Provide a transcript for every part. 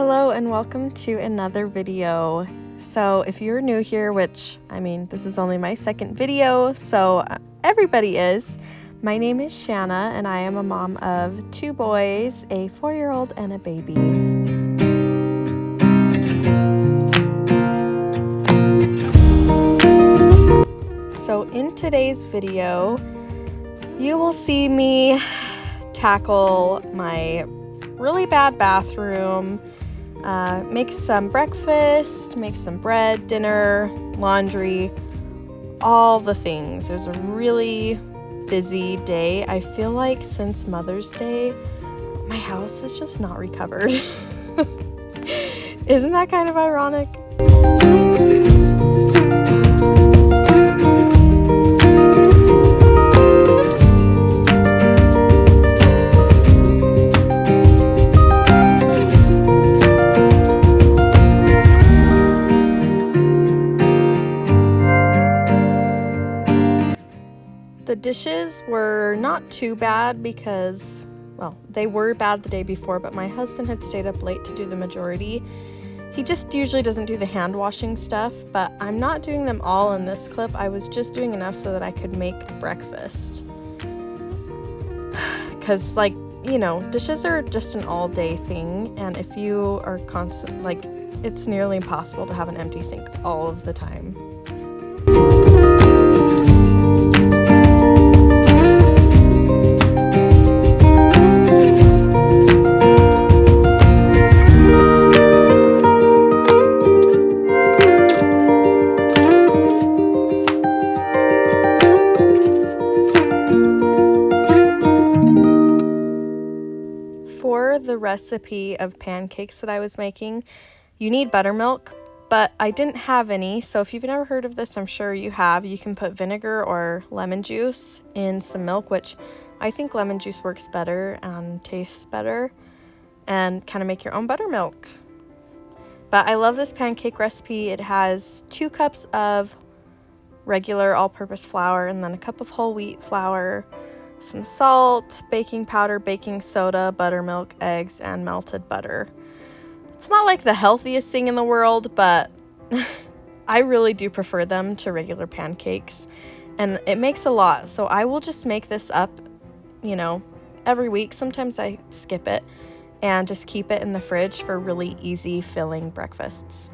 Hello and welcome to another video. So if you're new here, which this is only my second video, so everybody is. My name is Shanna and I am a mom of 2 boys, a 4-year-old and a baby. So in today's video, you will see me tackle my really bad bathroom, make some breakfast, make some bread, dinner, laundry, all the things. It was a really busy day. I feel like since Mother's Day, my house is just not recovered. Isn't that kind of ironic? The dishes were not too bad because, well, they were bad the day before, but my husband had stayed up late to do the majority. He just usually doesn't do the hand washing stuff, but I'm not doing them all in this clip. I was just doing enough so that I could make breakfast. Because, dishes are just an all-day thing, and if you are it's nearly impossible to have an empty sink all of the time. For the recipe of pancakes that I was making, you need buttermilk, but I didn't have any, so if you've never heard of this, I'm sure you have. You can put vinegar or lemon juice in some milk, which I think lemon juice works better and tastes better, and kind of make your own buttermilk. But I love this pancake recipe. It has 2 cups of regular all-purpose flour and then a cup of whole wheat flour, some salt, baking powder, baking soda, buttermilk, eggs, and melted butter. It's not like the healthiest thing in the world, but I really do prefer them to regular pancakes, and it makes a lot. So I will just make this up, every week. Sometimes I skip it and just keep it in the fridge for really easy filling breakfasts.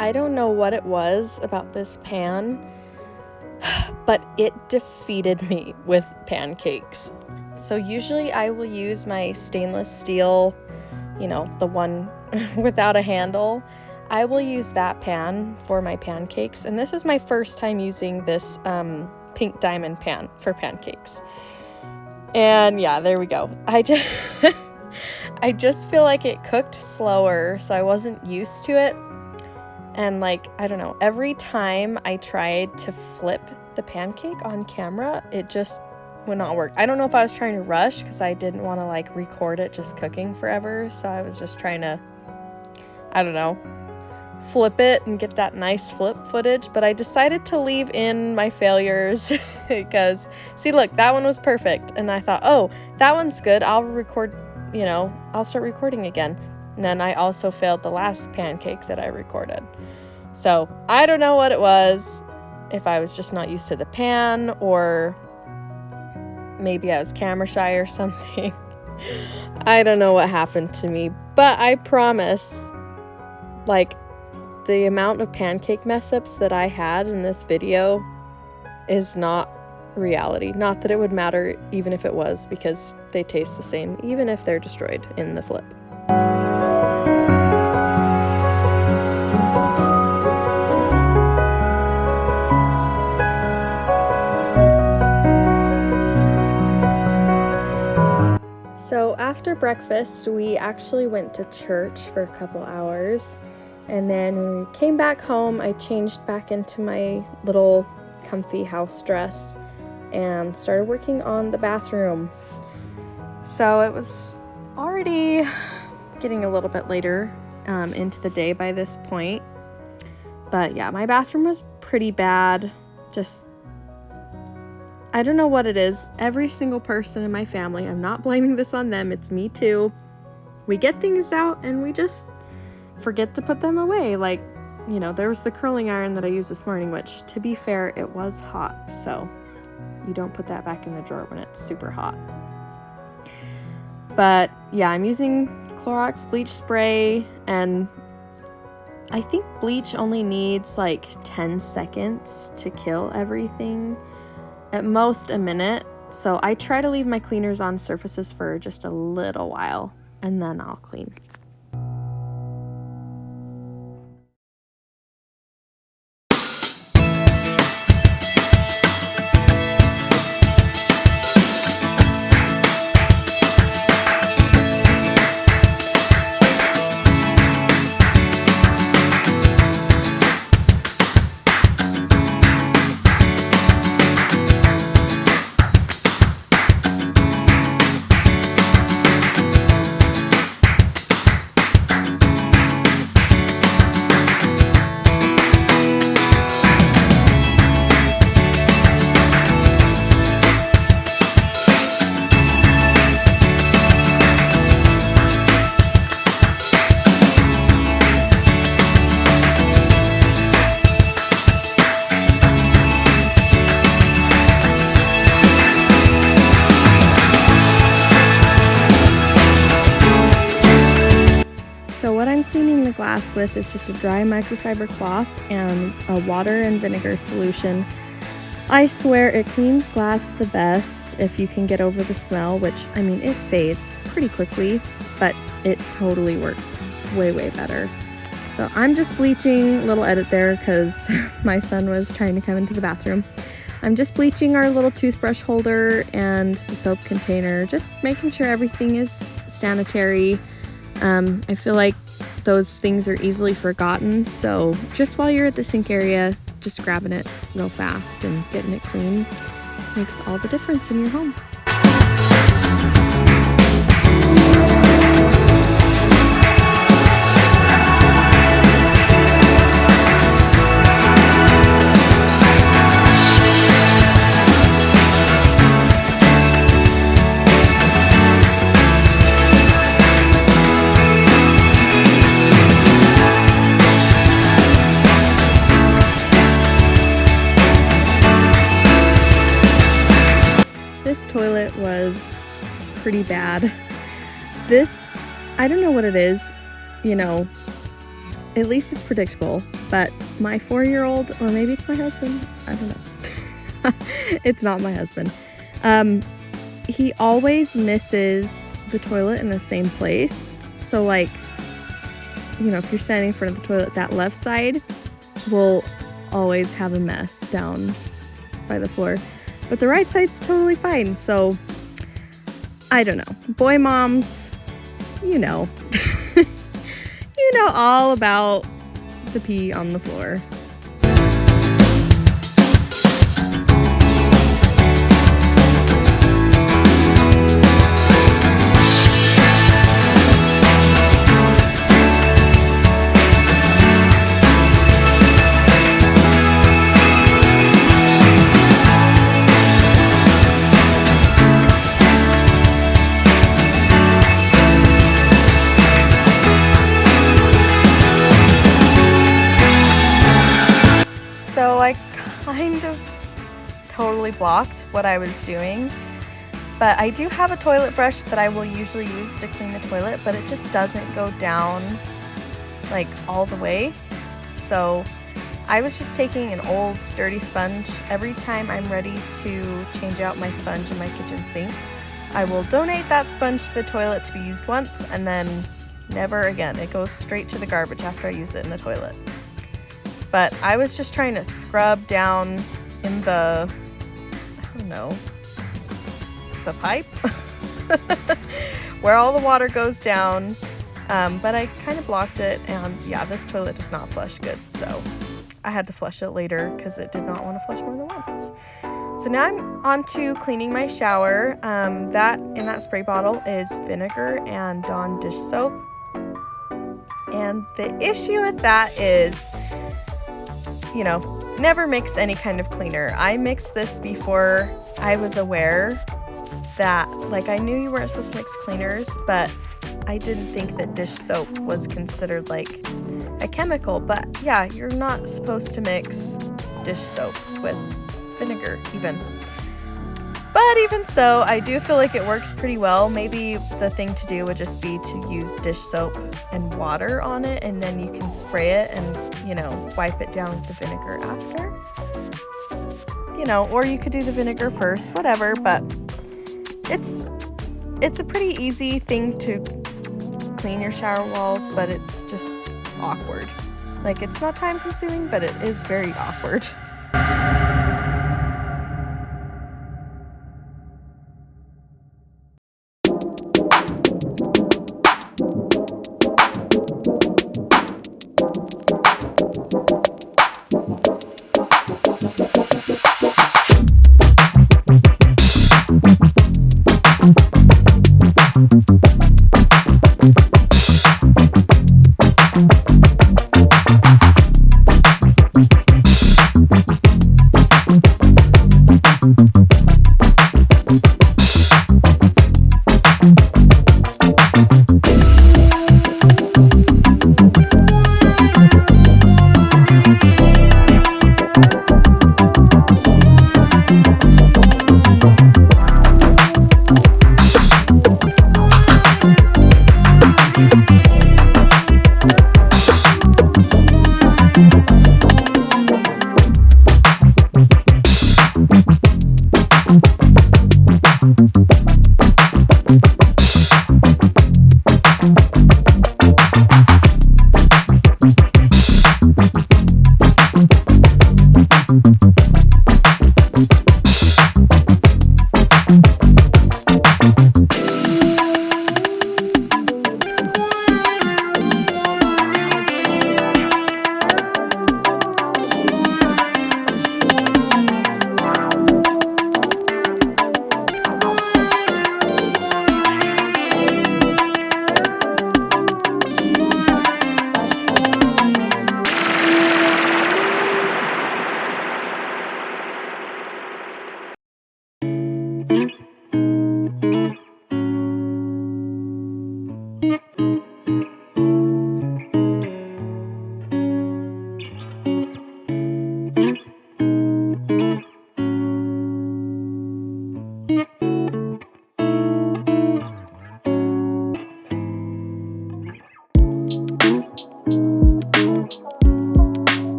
I don't know what it was about this pan, but it defeated me with pancakes. So usually I will use my stainless steel the one without a handle, I will use that pan for my pancakes. And this was my first time using this pink diamond pan for pancakes. And yeah, there we go. I just feel like it cooked slower, so I wasn't used to it. And I don't know, every time I tried to flip the pancake on camera, it just would not work. I don't know if I was trying to rush because I didn't want to record it just cooking forever. So I was just trying to, I don't know, flip it and get that nice flip footage. But I decided to leave in my failures because, see, look, that one was perfect. And I thought, oh, that one's good. I'll record, I'll start recording again. And then I also failed the last pancake that I recorded. So I don't know what it was, if I was just not used to the pan or maybe I was camera shy or something. I don't know what happened to me, but I promise, the amount of pancake mess ups that I had in this video is not reality. Not that it would matter even if it was, because they taste the same, even if they're destroyed in the flip. So after breakfast, we actually went to church for a couple hours. And then when we came back home, I changed back into my little comfy house dress and started working on the bathroom. So it was already getting a little bit later into the day by this point. But yeah, my bathroom was pretty bad. Just, I don't know what it is. Every single person in my family, I'm not blaming this on them, it's me too. We get things out and we just forget to put them away. There was the curling iron that I used this morning, which, to be fair, it was hot. So you don't put that back in the drawer when it's super hot. But yeah, I'm using Clorox bleach spray, and I think bleach only needs 10 seconds to kill everything. At most a minute. So I try to leave my cleaners on surfaces for just a little while and then I'll clean. Glass with is just a dry microfiber cloth and a water and vinegar solution. I swear it cleans glass the best if you can get over the smell, which, it fades pretty quickly, but it totally works way better. So I'm just bleaching, little edit there because my son was trying to come into the bathroom. I'm just bleaching our little toothbrush holder and the soap container, just making sure everything is sanitary. I feel like those things are easily forgotten, so just while you're at the sink area, just grabbing it real fast and getting it clean makes all the difference in your home. This toilet was pretty bad. This, I don't know what it is, at least it's predictable, but my 4-year-old, or maybe it's my husband, I don't know. It's not my husband. He always misses the toilet in the same place. So like, you know, if you're standing in front of the toilet, that left side will always have a mess down by the floor. But the right side's totally fine. So I don't know. Boy moms, you know. You know all about the pee on the floor. So I kind of totally blocked what I was doing, but I do have a toilet brush that I will usually use to clean the toilet, but it just doesn't go down like all the way. So I was just taking an old dirty sponge. Every time I'm ready to change out my sponge in my kitchen sink, I will donate that sponge to the toilet to be used once and then never again. It goes straight to the garbage after I use it in the toilet. But I was just trying to scrub down in the, I don't know, the pipe where all the water goes down. But I kind of blocked it, and yeah, this toilet does not flush good. So I had to flush it later because it did not want to flush more than once. So now I'm on to cleaning my shower. That in that spray bottle is vinegar and Dawn dish soap. And the issue with that is, you know, never mix any kind of cleaner. I mixed this before I was aware that, like, I knew you weren't supposed to mix cleaners, but I didn't think that dish soap was considered like a chemical. But yeah, you're not supposed to mix dish soap with vinegar even. But even so, I do feel like it works pretty well. Maybe the thing to do would just be to use dish soap and water on it, and then you can spray it and, you know, wipe it down with the vinegar after. You know, or you could do the vinegar first, whatever, but it's a pretty easy thing to clean your shower walls, but it's just awkward. Like, it's not time consuming, but it is very awkward.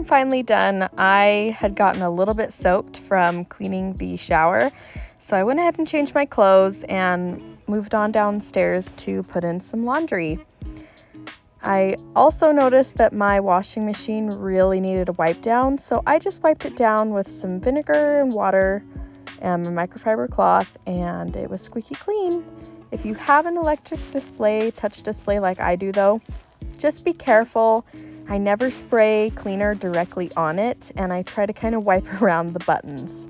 finally done. I had gotten a little bit soaked from cleaning the shower, so I went ahead and changed my clothes and moved on downstairs to put in some laundry. I also noticed that my washing machine really needed a wipe down, so I just wiped it down with some vinegar and water and a microfiber cloth, and it was squeaky clean. If you have an electric display, touch display like I do though, just be careful. I never spray cleaner directly on it, and I try to kind of wipe around the buttons.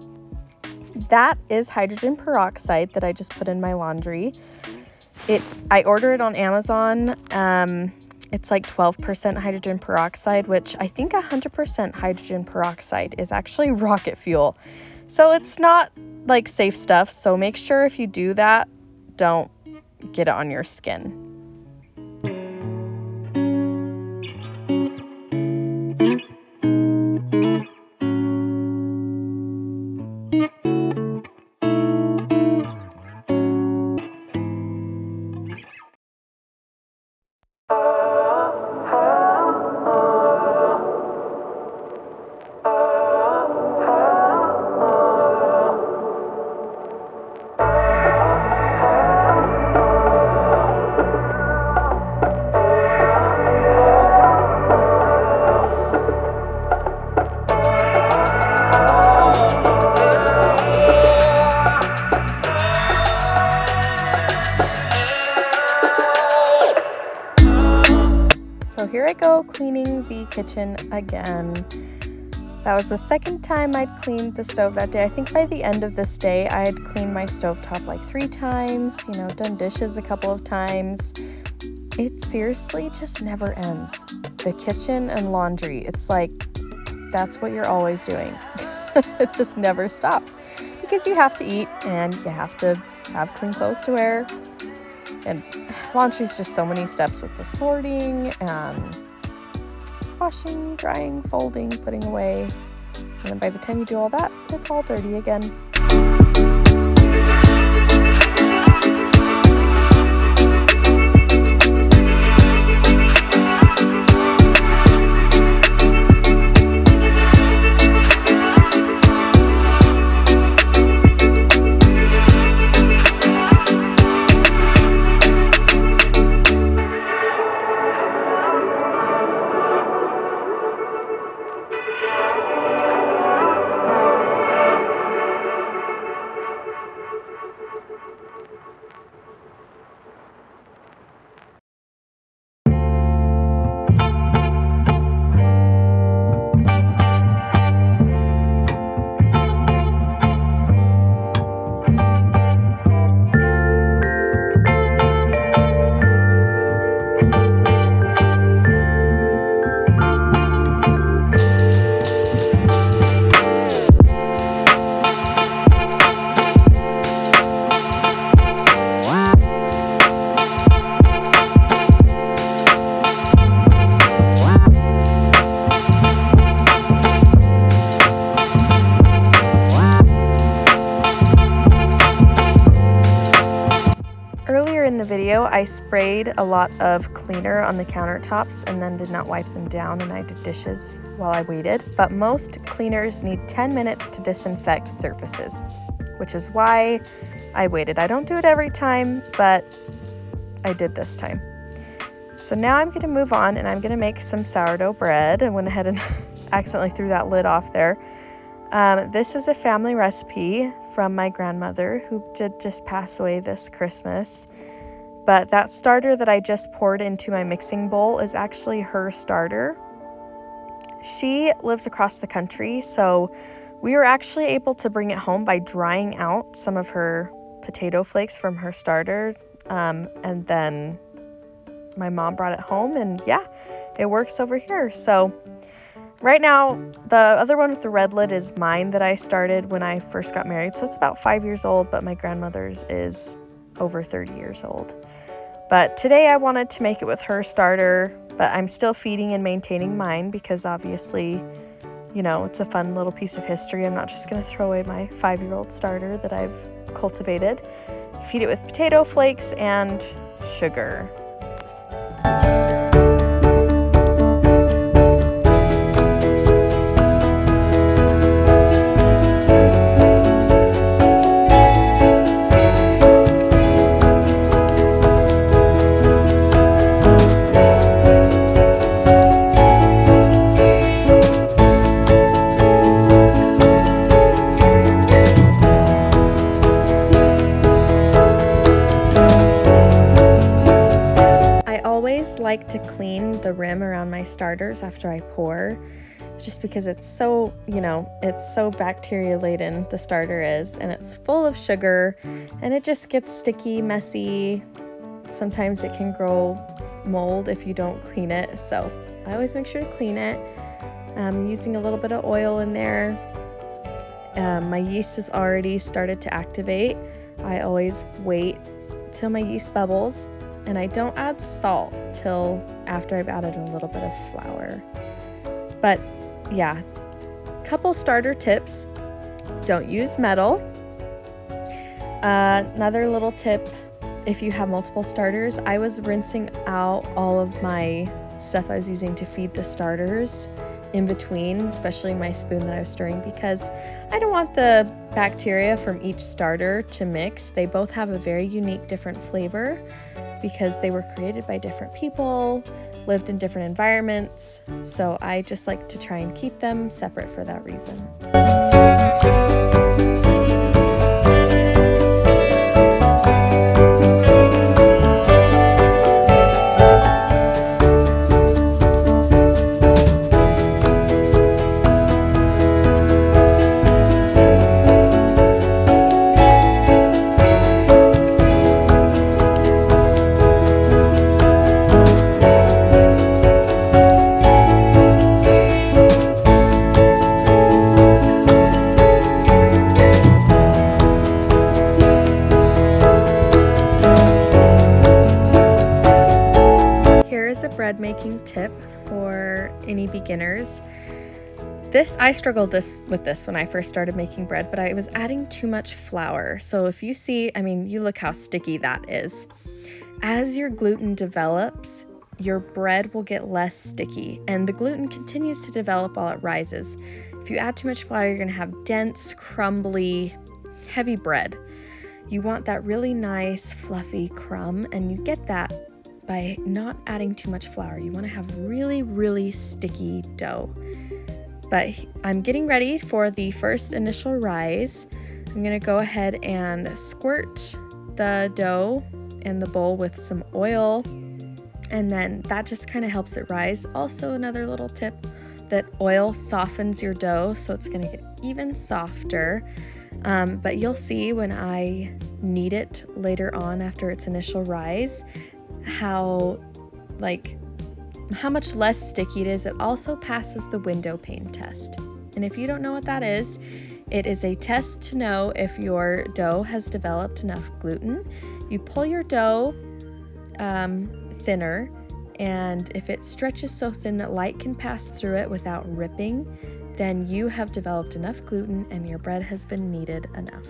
That is hydrogen peroxide that I just put in my laundry. I order it on Amazon. It's like 12% hydrogen peroxide, which I think 100% hydrogen peroxide is actually rocket fuel. So it's not like safe stuff. So make sure if you do that, don't get it on your skin. So here I go cleaning the kitchen again. That was the second time I'd cleaned the stove that day. I think by the end of this day, I had cleaned my stovetop like 3 times, done dishes a couple of times. It seriously just never ends. The kitchen and laundry, it's like, that's what you're always doing. It just never stops because you have to eat and you have to have clean clothes to wear. And laundry is just so many steps with the sorting and washing, drying, folding, putting away. And then by the time you do all that, it's all dirty again. In the video, I sprayed a lot of cleaner on the countertops and then did not wipe them down, and I did dishes while I waited. But most cleaners need 10 minutes to disinfect surfaces, which is why I waited. I don't do it every time, but I did this time. So now I'm going to move on and I'm going to make some sourdough bread. I went ahead and accidentally threw that lid off there. This is a family recipe from my grandmother, who did just pass away this Christmas. But that starter that I just poured into my mixing bowl is actually her starter. She lives across the country, so we were actually able to bring it home by drying out some of her potato flakes from her starter. And then my mom brought it home, and yeah, it works over here. So right now, the other one with the red lid is mine that I started when I first got married. So it's about 5 years old, but my grandmother's is over 30 years old. But today I wanted to make it with her starter, but I'm still feeding and maintaining mine because obviously, it's a fun little piece of history. I'm not just going to throw away my 5-year-old starter that I've cultivated. Feed it with potato flakes and sugar. . always like to clean the rim around my starters after I pour, just because it's so, it's so bacteria laden, the starter is, and it's full of sugar, and it just gets sticky, messy. Sometimes it can grow mold if you don't clean it, so I always make sure to clean it. I'm using a little bit of oil in there. My yeast has already started to activate. I always wait till my yeast bubbles, and I don't add salt till after I've added a little bit of flour. But yeah, couple starter tips: don't use metal. Another little tip, if you have multiple starters, I was rinsing out all of my stuff I was using to feed the starters in between, especially my spoon that I was stirring, because I don't want the bacteria from each starter to mix. They both have a very unique, different flavor because they were created by different people, lived in different environments. So I just like to try and keep them separate for that reason. Bread making tip for any beginners. I struggled with this when I first started making bread, but I was adding too much flour. So if you see, you look how sticky that is. As your gluten develops, your bread will get less sticky, and the gluten continues to develop while it rises. If you add too much flour, you're going to have dense, crumbly, heavy bread. You want that really nice, fluffy crumb, and you get that by not adding too much flour. You want to have really, really sticky dough. But I'm getting ready for the first initial rise. I'm going to go ahead and squirt the dough in the bowl with some oil, and then that just kind of helps it rise. Also, another little tip, that oil softens your dough, so it's going to get even softer. But you'll see when I knead it later on after its initial rise, how much less sticky it is. It also passes the window pane test. And if you don't know what that is, it is a test to know if your dough has developed enough gluten. You pull your dough thinner, and if it stretches so thin that light can pass through it without ripping, then you have developed enough gluten and your bread has been kneaded enough.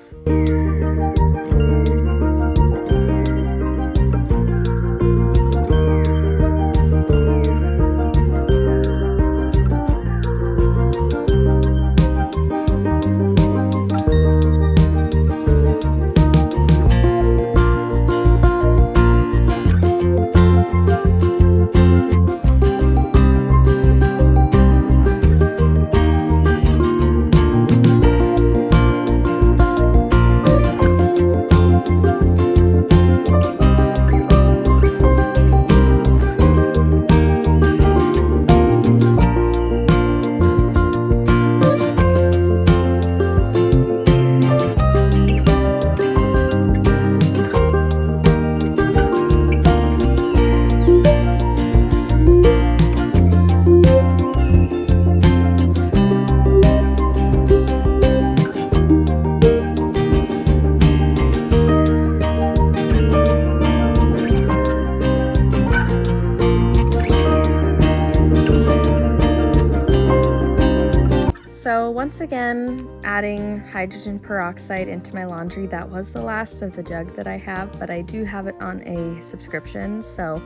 So once again, adding hydrogen peroxide into my laundry. That was the last of the jug that I have, but I do have it on a subscription, so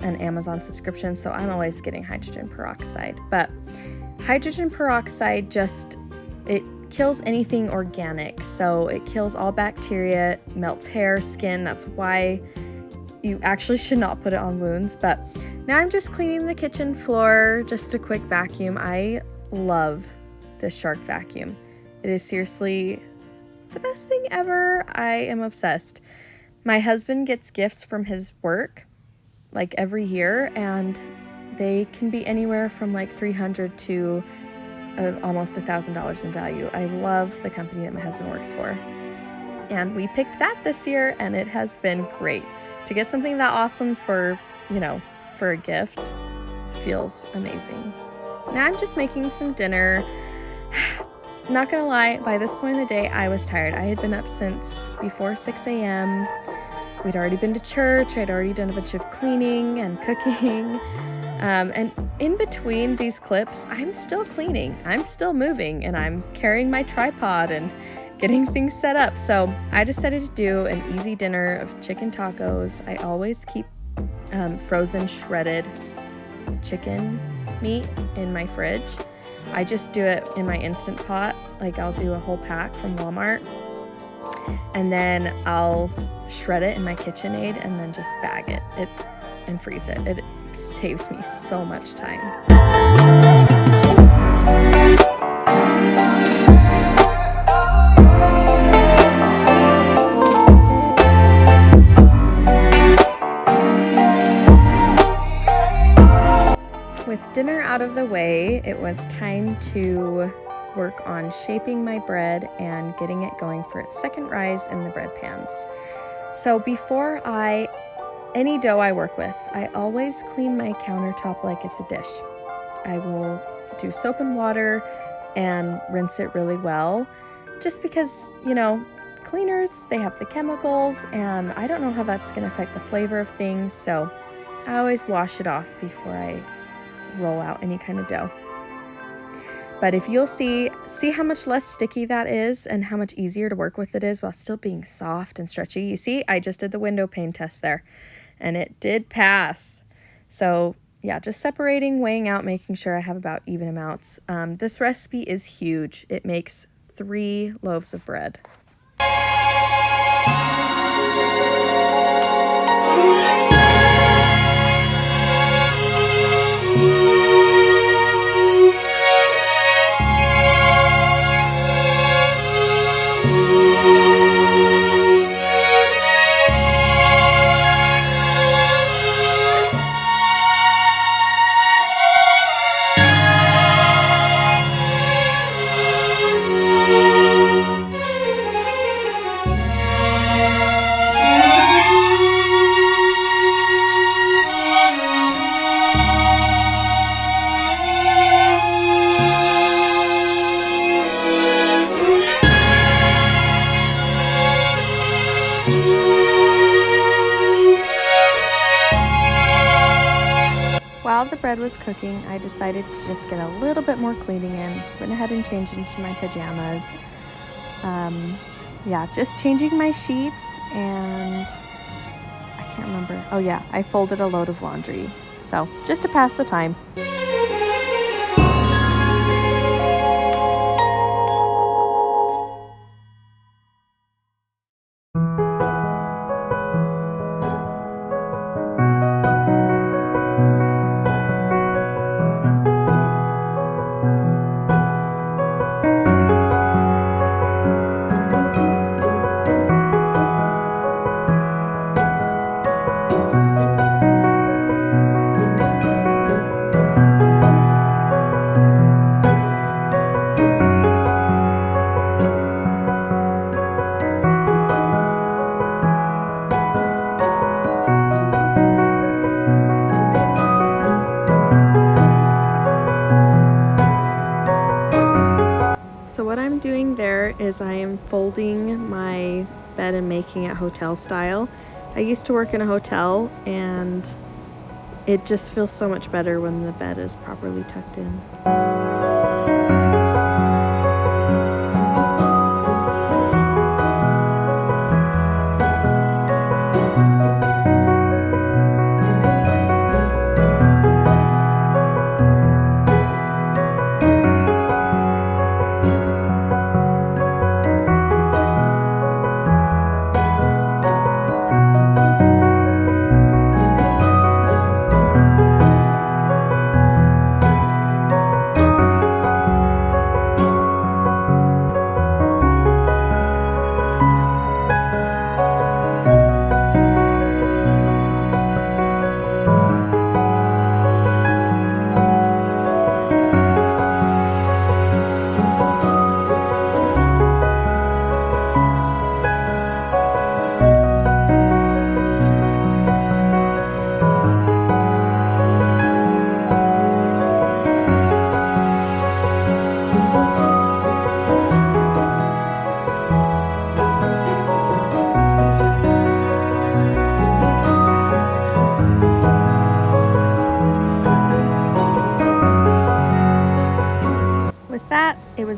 an Amazon subscription, so I'm always getting hydrogen peroxide. But hydrogen peroxide it kills anything organic, so it kills all bacteria, melts hair, skin. That's why you actually should not put it on wounds. But now I'm just cleaning the kitchen floor, just a quick vacuum. I love this Shark vacuum. It is seriously the best thing ever. I am obsessed. My husband gets gifts from his work like every year, and they can be anywhere from like $300 to almost $1,000 in value. I love the company that my husband works for. And we picked that this year, and it has been great. To get something that awesome for, for a gift feels amazing. Now I'm just making some dinner. Not gonna lie, by this point in the day, I was tired. I had been up since before 6 a.m. We'd already been to church. I'd already done a bunch of cleaning and cooking. And in between these clips, I'm still cleaning. I'm still moving, and I'm carrying my tripod and getting things set up. So I decided to do an easy dinner of chicken tacos. I always keep frozen shredded chicken meat in my fridge. I just do it in my Instant Pot. Like, I'll do a whole pack from Walmart, and then I'll shred it in my KitchenAid and then just bag it and freeze it. It saves me so much time. With dinner out of the way, it was time to work on shaping my bread and getting it going for its second rise in the bread pans. So before any dough I work with, I always clean my countertop like it's a dish. I will do soap and water and rinse it really well, just because, cleaners, they have the chemicals, and I don't know how that's going to affect the flavor of things, so I always wash it off before I roll out any kind of dough. But if you'll see how much less sticky that is and how much easier to work with it is while still being soft and stretchy. You see, I just did the window pane test there, and it did pass. So yeah, just separating, weighing out, making sure I have about even amounts. This recipe is huge. It makes 3 loaves of bread. While the bread was cooking, I decided to just get a little bit more cleaning in. Went ahead and changed into my pajamas. Just changing my sheets, and I can't remember. Oh yeah, I folded a load of laundry. So just to pass the time. So what I'm doing there is I am folding my bed and making it hotel style. I used to work in a hotel, and it just feels so much better when the bed is properly tucked in.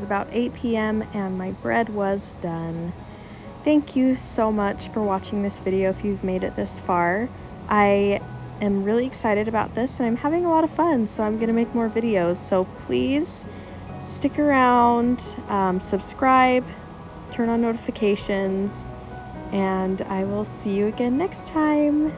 about 8 p.m. and my bread was done. Thank you so much for watching this video if you've made it this far. I am really excited about this and I'm having a lot of fun, so I'm going to make more videos. So please stick around, subscribe, turn on notifications, and I will see you again next time.